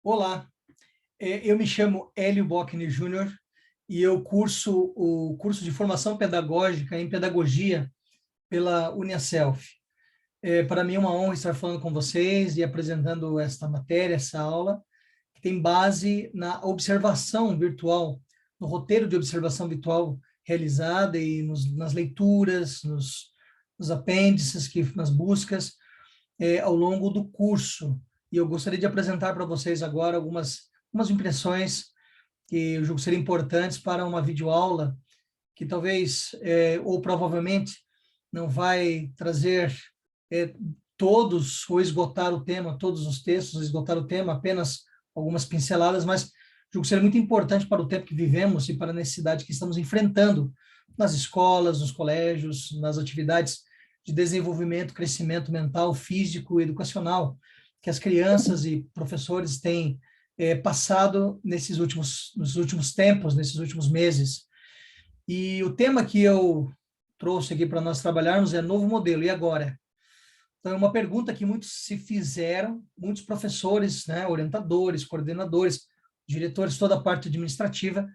Olá, eu me chamo Hélio Bockner Júnior e eu curso o curso de formação pedagógica em pedagogia pela Uniaselv. Para mim é uma honra estar falando com vocês e apresentando esta matéria, essa aula, que tem base na observação virtual, no roteiro de observação virtual realizada e nas leituras, nos apêndices, nas buscas, ao longo do curso. E eu gostaria de apresentar para vocês agora algumas impressões que eu julgo serem importantes para uma videoaula que talvez, ou provavelmente, não vai trazer é, todos, ou esgotar o tema, todos os textos, esgotar o tema, apenas algumas pinceladas, mas julgo ser muito importante para o tempo que vivemos e para a necessidade que estamos enfrentando nas escolas, nos colégios, nas atividades de desenvolvimento, crescimento mental, físico e educacional, que as crianças e professores têm passado nos últimos tempos, nesses últimos meses. E o tema que eu trouxe aqui para nós trabalharmos é novo modelo, e agora? Então, é uma pergunta que muitos se fizeram, muitos professores, né, orientadores, coordenadores, diretores, toda a parte administrativa,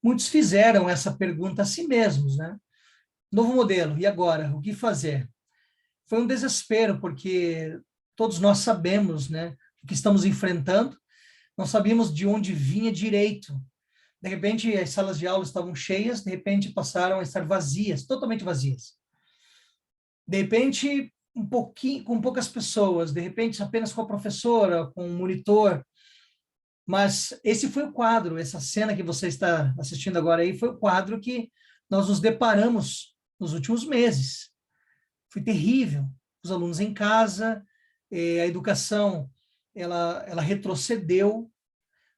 muitos fizeram essa pergunta a si mesmos, né? Novo modelo, e agora? O que fazer? Foi um desespero, porque todos nós sabemos, né, o que estamos enfrentando, não sabíamos de onde vinha direito. De repente, as salas de aula estavam cheias, de repente passaram a estar vazias, totalmente vazias. De repente, um pouquinho, com poucas pessoas, de repente apenas com a professora, com o monitor. Mas esse foi o quadro, essa cena que você está assistindo agora aí, foi o quadro que nós nos deparamos nos últimos meses. Foi terrível. Os alunos em casa, a educação, ela retrocedeu,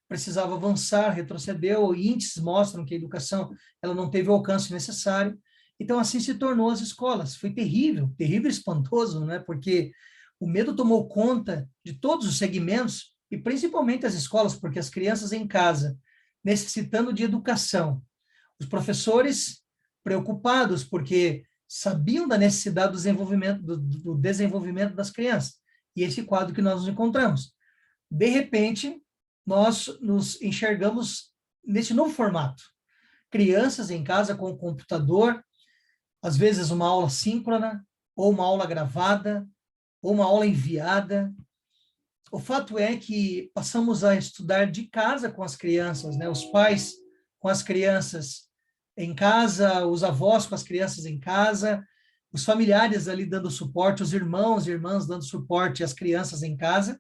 precisava avançar, retrocedeu, índices mostram que a educação ela não teve o alcance necessário. Então, assim se tornou as escolas. Foi terrível, terrível e espantoso, né? Porque o medo tomou conta de todos os segmentos, e principalmente as escolas, porque as crianças em casa, necessitando de educação, os professores preocupados, porque sabiam da necessidade do desenvolvimento das crianças. E esse quadro que nós nos encontramos. De repente, nós nos enxergamos nesse novo formato. Crianças em casa com o computador, às vezes uma aula síncrona, ou uma aula gravada, ou uma aula enviada. O fato é que passamos a estudar de casa com as crianças, né? Os pais com as crianças em casa, os avós com as crianças em casa, os familiares ali dando suporte, os irmãos e irmãs dando suporte às crianças em casa,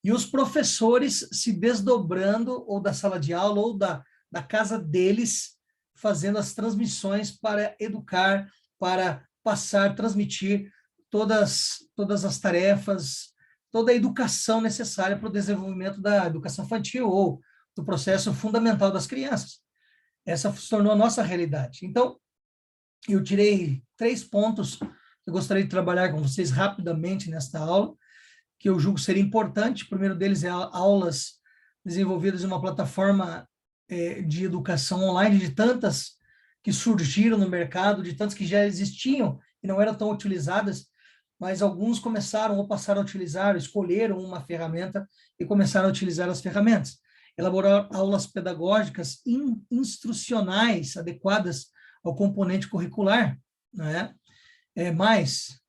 e os professores se desdobrando, ou da sala de aula, ou da casa deles, fazendo as transmissões para educar, para passar, transmitir todas as tarefas, toda a educação necessária para o desenvolvimento da educação infantil ou do processo fundamental das crianças. Essa se tornou a nossa realidade. Então, eu tirei 3 pontos que eu gostaria de trabalhar com vocês rapidamente nesta aula, que eu julgo ser importante. O primeiro deles é aulas desenvolvidas em uma plataforma de educação online, de tantas que surgiram no mercado, de tantas que já existiam e não eram tão utilizadas, mas alguns começaram ou passaram a utilizar, escolheram uma ferramenta e começaram a utilizar as ferramentas. Elaborar aulas pedagógicas instrucionais adequadas ao componente curricular, né? Mais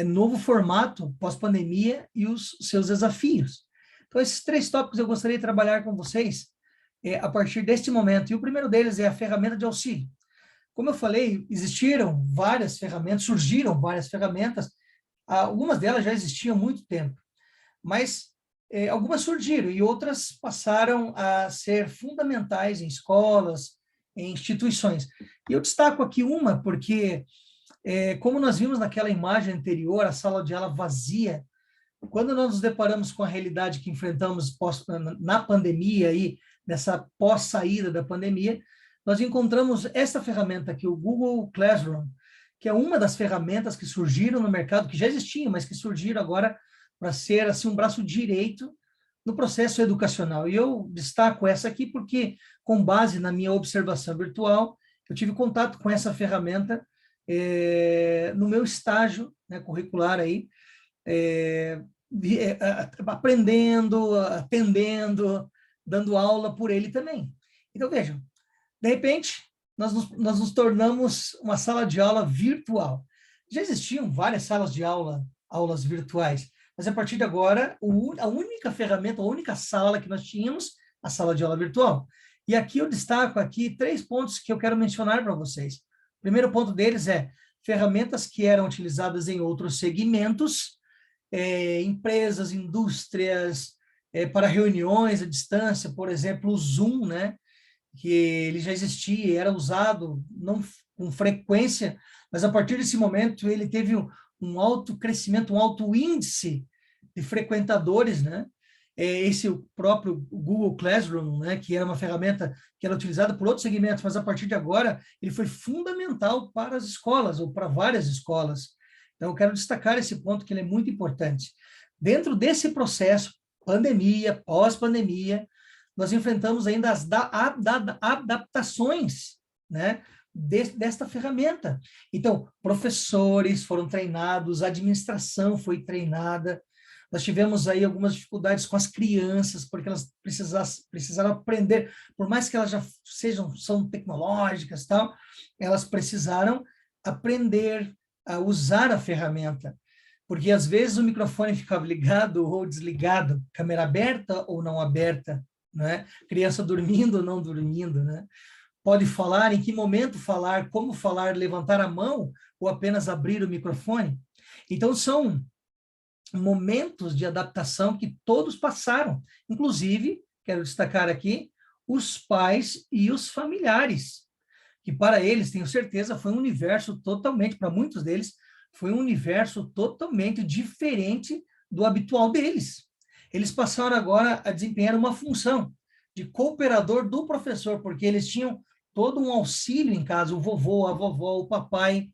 novo formato pós-pandemia e os seus desafios. Então, esses 3 tópicos eu gostaria de trabalhar com vocês a partir deste momento. E o primeiro deles é a ferramenta de auxílio. Como eu falei, existiram várias ferramentas, surgiram várias ferramentas, algumas delas já existiam há muito tempo, mas algumas surgiram e outras passaram a ser fundamentais em escolas, em instituições. E eu destaco aqui uma porque como nós vimos naquela imagem anterior, a sala de aula vazia, quando nós nos deparamos com a realidade que enfrentamos na pandemia e nessa pós-saída da pandemia, nós encontramos essa ferramenta aqui, o Google Classroom, que é uma das ferramentas que surgiram no mercado, que já existiam, mas que surgiram agora para ser assim um braço direito no processo educacional. E eu destaco essa aqui porque, com base na minha observação virtual, eu tive contato com essa ferramenta no meu estágio, né, curricular aí, aprendendo, atendendo, dando aula por ele também. Então, vejam, de repente, nós nos tornamos uma sala de aula virtual. Já existiam várias salas de aula, aulas virtuais, mas a partir de agora, a única ferramenta, a única sala que nós tínhamos, a sala de aula virtual. E aqui eu destaco aqui 3 pontos que eu quero mencionar para vocês. O primeiro ponto deles é ferramentas que eram utilizadas em outros segmentos, empresas, indústrias, para reuniões à distância, por exemplo, o Zoom, né? Que ele já existia, era usado não com frequência, mas a partir desse momento ele teve um alto crescimento, um alto índice de frequentadores, né? Esse o próprio Google Classroom, né, que era uma ferramenta que era utilizada por outros segmentos, mas a partir de agora ele foi fundamental para as escolas, ou para várias escolas. Então, eu quero destacar esse ponto, que ele é muito importante. Dentro desse processo, pandemia, pós-pandemia, nós enfrentamos ainda as adaptações, né, desta ferramenta. Então, professores foram treinados, a administração foi treinada, nós tivemos aí algumas dificuldades com as crianças, porque elas precisaram aprender, por mais que elas já são tecnológicas, tal, elas precisaram aprender a usar a ferramenta, porque às vezes o microfone ficava ligado ou desligado, câmera aberta ou não aberta, né? Criança dormindo ou não dormindo, né? Pode falar, em que momento falar, como falar, levantar a mão ou apenas abrir o microfone. Então, são momentos de adaptação que todos passaram. Inclusive, quero destacar aqui, os pais e os familiares, que para eles, tenho certeza, foi um universo totalmente, para muitos deles, foi um universo totalmente diferente do habitual deles. Eles passaram agora a desempenhar uma função de cooperador do professor, porque eles tinham todo um auxílio em casa, o vovô, a vovó, o papai,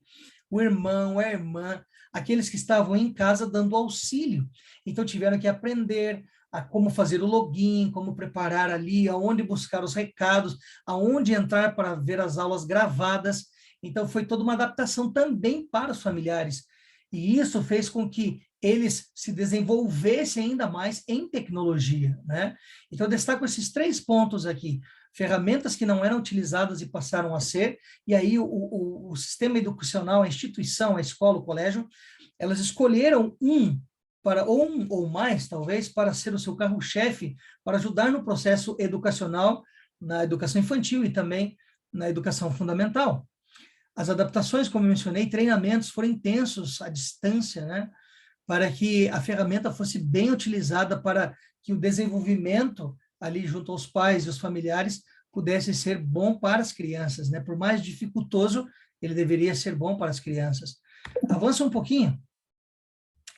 o irmão, a irmã, aqueles que estavam em casa dando auxílio. Então, tiveram que aprender a como fazer o login, como preparar ali, aonde buscar os recados, aonde entrar para ver as aulas gravadas. Então, foi toda uma adaptação também para os familiares. E isso fez com que eles se desenvolvessem ainda mais em tecnologia, né? Então, eu destaco esses 3 pontos aqui. Ferramentas que não eram utilizadas e passaram a ser, e aí o sistema educacional, a instituição, a escola, o colégio, elas escolheram um ou mais, talvez, para ser o seu carro-chefe, para ajudar no processo educacional, na educação infantil e também na educação fundamental. As adaptações, como eu mencionei, treinamentos foram intensos à distância, né? Para que a ferramenta fosse bem utilizada para que o desenvolvimento ali junto aos pais e os familiares pudesse ser bom para as crianças, né? Por mais dificultoso, ele deveria ser bom para as crianças. Avança um pouquinho,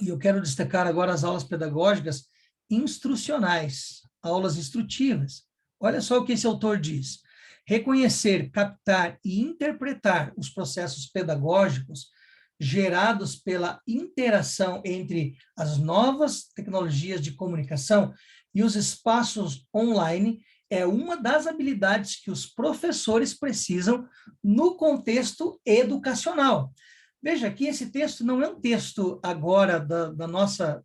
e eu quero destacar agora as aulas pedagógicas instrucionais, aulas instrutivas. Olha só o que esse autor diz. Reconhecer, captar e interpretar os processos pedagógicos gerados pela interação entre as novas tecnologias de comunicação e os espaços online é uma das habilidades que os professores precisam no contexto educacional. Veja que esse texto não é um texto agora da nossa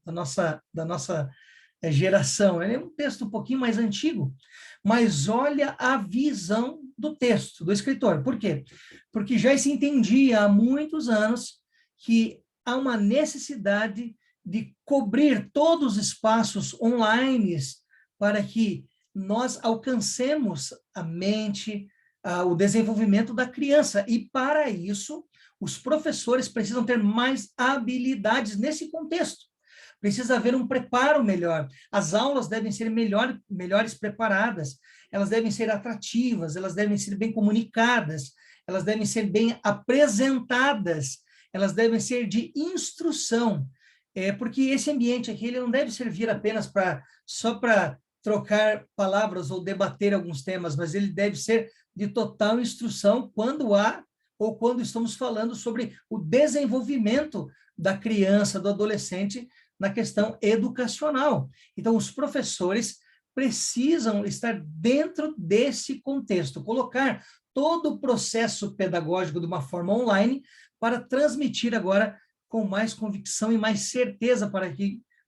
geração, ele é um texto um pouquinho mais antigo, mas olha a visão do texto, do escritor. Por quê? Porque já se entendia há muitos anos que há uma necessidade de cobrir todos os espaços online para que nós alcancemos a mente, o desenvolvimento da criança. E, para isso, os professores precisam ter mais habilidades nesse contexto. Precisa haver um preparo melhor. As aulas devem ser melhores preparadas, elas devem ser atrativas, elas devem ser bem comunicadas, elas devem ser bem apresentadas, elas devem ser de instrução, porque esse ambiente aqui ele não deve servir apenas só para trocar palavras ou debater alguns temas, mas ele deve ser de total instrução quando há ou quando estamos falando sobre o desenvolvimento da criança, do adolescente, na questão educacional. Então, os professores precisam estar dentro desse contexto, colocar todo o processo pedagógico de uma forma online para transmitir agora com mais convicção e mais certeza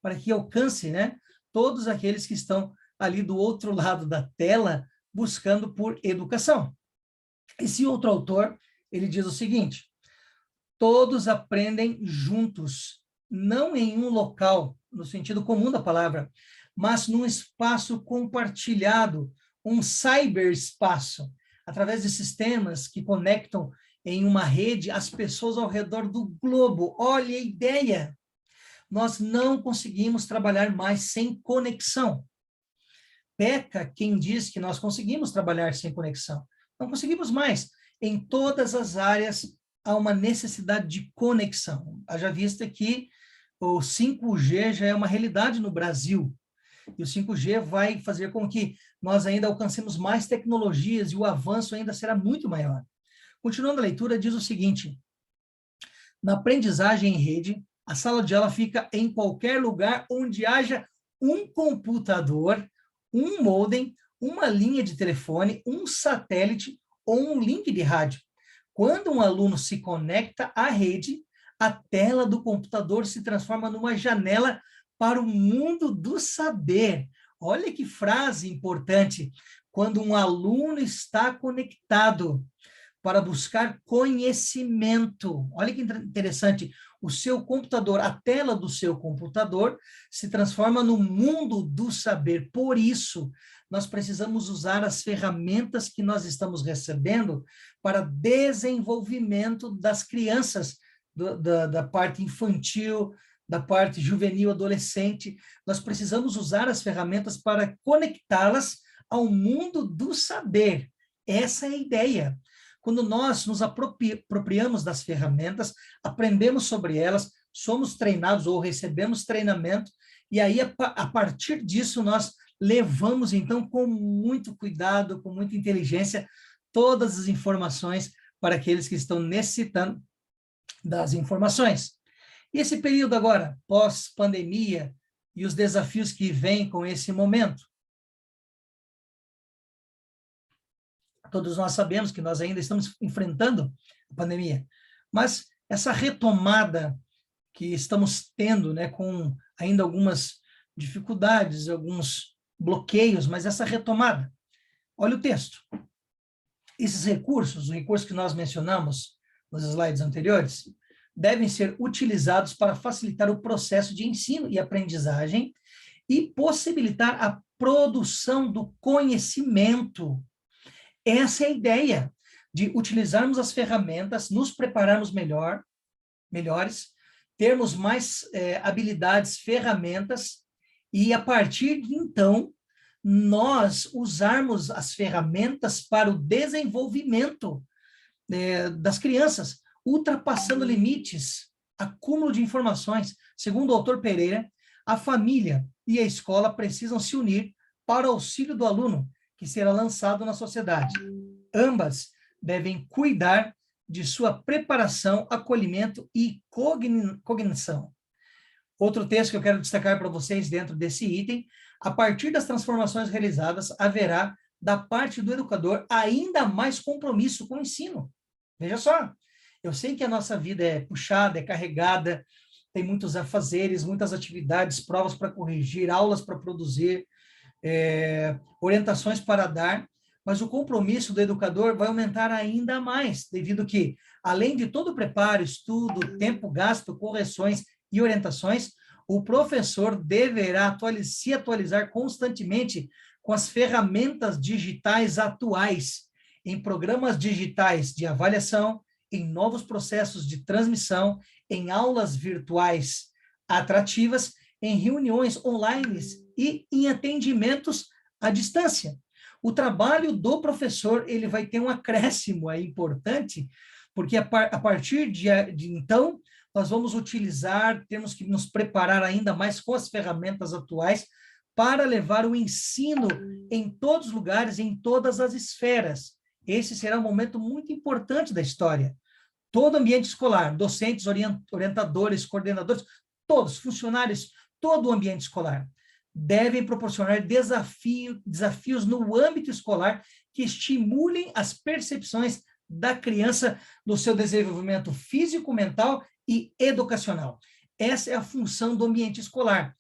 para que alcance, né, todos aqueles que estão ali do outro lado da tela buscando por educação. Esse outro autor, ele diz o seguinte: todos aprendem juntos, não em um local, no sentido comum da palavra, mas num espaço compartilhado, um cyberespaço, através de sistemas que conectam em uma rede as pessoas ao redor do globo. Olha a ideia! Nós não conseguimos trabalhar mais sem conexão. Peca quem diz que nós conseguimos trabalhar sem conexão. Não conseguimos mais. Em todas as áreas há uma necessidade de conexão. Haja vista que o 5G já é uma realidade no Brasil. E o 5G vai fazer com que nós ainda alcancemos mais tecnologias e o avanço ainda será muito maior. Continuando a leitura, diz o seguinte: na aprendizagem em rede, a sala de aula fica em qualquer lugar onde haja um computador, um modem, uma linha de telefone, um satélite ou um link de rádio. Quando um aluno se conecta à rede, a tela do computador se transforma numa janela para o mundo do saber. Olha que frase importante. Quando um aluno está conectado para buscar conhecimento. Olha que interessante. O seu computador, a tela do seu computador, se transforma no mundo do saber. Por isso, nós precisamos usar as ferramentas que nós estamos recebendo para desenvolvimento das crianças, da parte infantil, da parte juvenil, adolescente. Nós precisamos usar as ferramentas para conectá-las ao mundo do saber. Essa é a ideia. Quando nós nos apropriamos das ferramentas, aprendemos sobre elas, somos treinados ou recebemos treinamento, e aí, a partir disso, nós levamos, então, com muito cuidado, com muita inteligência, todas as informações para aqueles que estão necessitando das informações. E esse período agora, pós-pandemia, e os desafios que vêm com esse momento? Todos nós sabemos que nós ainda estamos enfrentando a pandemia, mas essa retomada que estamos tendo, né, com ainda algumas dificuldades, alguns bloqueios, mas essa retomada. Olha o texto. Esses recursos, os recursos que nós mencionamos nos slides anteriores, devem ser utilizados para facilitar o processo de ensino e aprendizagem e possibilitar a produção do conhecimento. Essa é a ideia de utilizarmos as ferramentas, nos prepararmos melhores, termos mais habilidades, ferramentas, e a partir de então, nós usarmos as ferramentas para o desenvolvimento das crianças, ultrapassando limites, acúmulo de informações. Segundo o autor Pereira, a família e a escola precisam se unir para o auxílio do aluno, que será lançado na sociedade. Ambas devem cuidar de sua preparação, acolhimento e cognição. Outro texto que eu quero destacar para vocês dentro desse item: a partir das transformações realizadas, haverá, da parte do educador, ainda mais compromisso com o ensino. Veja só, eu sei que a nossa vida é puxada, é carregada, tem muitos afazeres, muitas atividades, provas para corrigir, aulas para produzir, orientações para dar, mas o compromisso do educador vai aumentar ainda mais, devido que, além de todo o preparo, estudo, tempo gasto, correções e orientações, o professor deverá se atualizar constantemente com as ferramentas digitais atuais, em programas digitais de avaliação, em novos processos de transmissão, em aulas virtuais atrativas, em reuniões online e em atendimentos à distância. O trabalho do professor, ele vai ter um acréscimo aí importante, porque a partir de então, nós vamos temos que nos preparar ainda mais com as ferramentas atuais para levar o ensino em todos os lugares, em todas as esferas. Esse será um momento muito importante da história. Todo ambiente escolar, docentes, orientadores, coordenadores, todos, funcionários, todo o ambiente escolar, devem proporcionar desafios no âmbito escolar que estimulem as percepções da criança no seu desenvolvimento físico, mental e educacional. Essa é a função do ambiente escolar.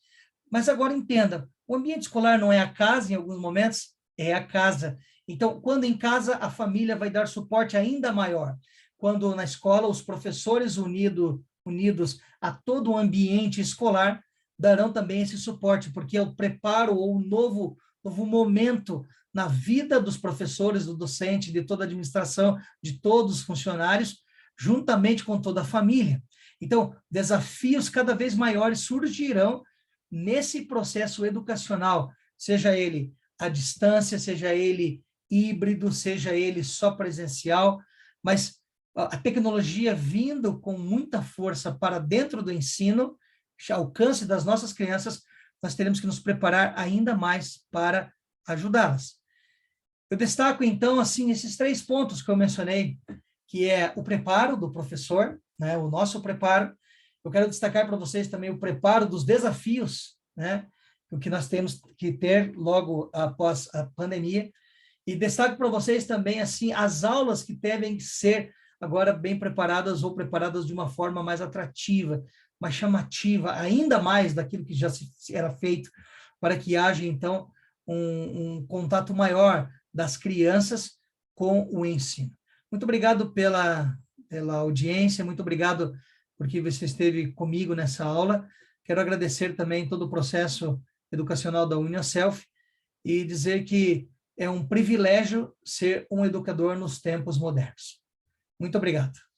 Mas agora entenda, o ambiente escolar não é a casa em alguns momentos, é a casa. Então, quando em casa, a família vai dar suporte ainda maior. Quando na escola, os professores unidos a todo o ambiente escolar darão também esse suporte, porque é o preparo ou o novo momento na vida dos professores, do docente, de toda a administração, de todos os funcionários, juntamente com toda a família. Então, desafios cada vez maiores surgirão nesse processo educacional, seja ele à distância, seja ele híbrido, seja ele só presencial, mas a tecnologia vindo com muita força para dentro do ensino, alcance das nossas crianças, nós teremos que nos preparar ainda mais para ajudá-las. Eu destaco, então, assim, esses 3 pontos que eu mencionei, que é o preparo do professor, né, o nosso preparo. Eu quero destacar para vocês também o preparo dos desafios, né, o que nós temos que ter logo após a pandemia. E destaco para vocês também, assim, as aulas que devem ser agora bem preparadas ou preparadas de uma forma mais atrativa, mais chamativa, ainda mais daquilo que já era feito, para que haja, então, um contato maior das crianças com o ensino. Muito obrigado pela audiência, muito obrigado porque você esteve comigo nessa aula. Quero agradecer também todo o processo educacional da UniaSelv e dizer que é um privilégio ser um educador nos tempos modernos. Muito obrigado.